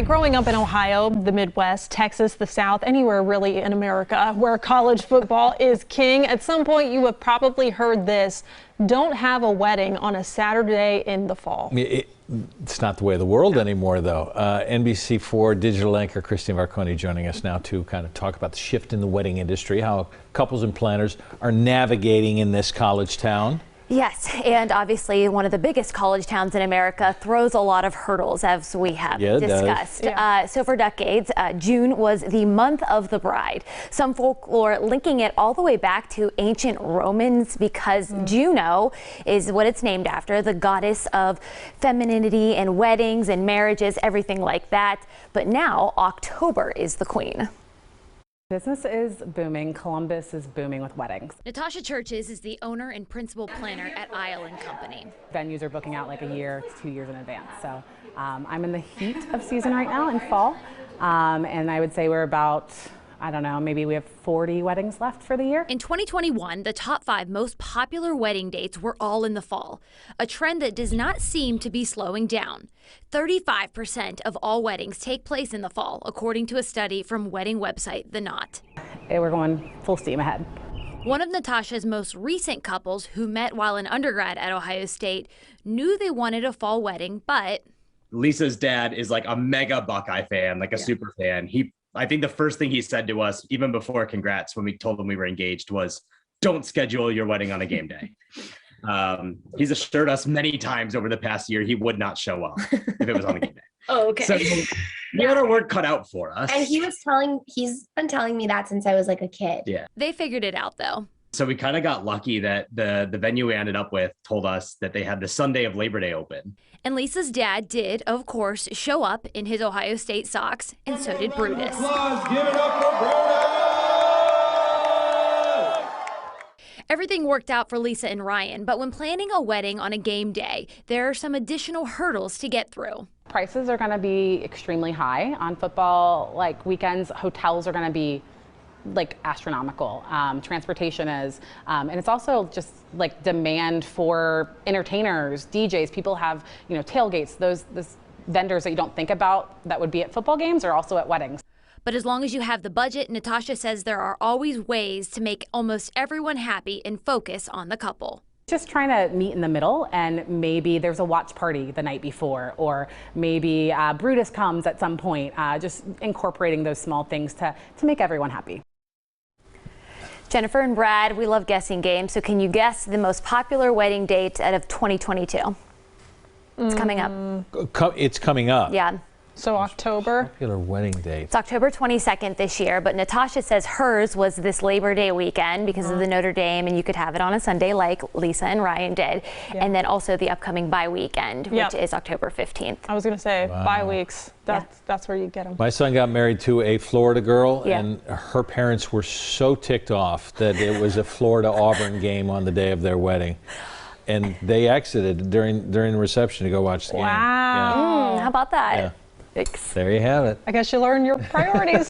Growing up in Ohio, the Midwest, Texas, the South, anywhere really in America where college football is king, at some point you have probably heard this: don't have a wedding on a Saturday in the fall. It's not the way of the world anymore, though. NBC4 digital anchor Christine Varconi joining us now to kind of talk about the shift in the wedding industry, how couples and planners are navigating in this college town. Yes, and obviously one of the biggest college towns in America throws a lot of hurdles, as we have discussed. So for decades, June was the month of the bride. Some folklore linking it all the way back to ancient Romans because Juno is what it's named after, the goddess of femininity and weddings and marriages, everything like that. But now October is the queen. Business is booming. Columbus is booming with weddings. Natasha Churches is the owner and principal planner at Isle & Company. Venues are booking out like a year to 2 years in advance. So I'm in the heat of season right now in fall. And I would say we're about, I don't know, maybe we have 40 weddings left for the year. In 2021, the top 5 most popular wedding dates were all in the fall, a trend that does not seem to be slowing down. 35% of all weddings take place in the fall, according to a study from wedding website The Knot. We're going full steam ahead. One of Natasha's most recent couples, who met while an undergrad at Ohio State, knew they wanted a fall wedding, but Lisa's dad is like a mega Buckeye fan, like a super fan. I think the first thing he said to us, even before congrats, when we told him we were engaged, was, don't schedule your wedding on a game day. He's assured us many times over the past year he would not show up if it was on a game day. Oh, okay. So we had our work cut out for us. And he's been telling me that since I was like a kid. Yeah. They figured it out, though. So we kind of got lucky that the venue we ended up with told us that they had the Sunday of Labor Day open. And Lisa's dad did, of course, show up in his Ohio State socks, and so did Brutus. Everything worked out for Lisa and Ryan, but when planning a wedding on a game day, there are some additional hurdles to get through. Prices are going to be extremely high on football like weekends. Hotels are going to be like astronomical. Transportation is, and it's also just like demand for entertainers, DJs. People have, tailgates. Those vendors that you don't think about that would be at football games are also at weddings. But as long as you have the budget, Natasha says there are always ways to make almost everyone happy and focus on the couple. Just trying to meet in the middle, and maybe there's a watch party the night before, or maybe Brutus comes at some point, just incorporating those small things to make everyone happy. Jennifer and Brad, we love guessing games, so can you guess the most popular wedding date out of 2022? It's coming up. It's coming up. Yeah. So October. Popular wedding date. It's October 22nd this year, but Natasha says hers was this Labor Day weekend because of the Notre Dame, and you could have it on a Sunday like Lisa and Ryan did. Yeah. And then also the upcoming bye weekend, which is October 15th. I was going to say bye weeks. That's where you get them. My son got married to a Florida girl, and her parents were so ticked off that it was a Florida-Auburn game on the day of their wedding. And they exited during the reception to go watch the game. Wow. How about that? Yeah. There you have it. I guess you learn your priorities.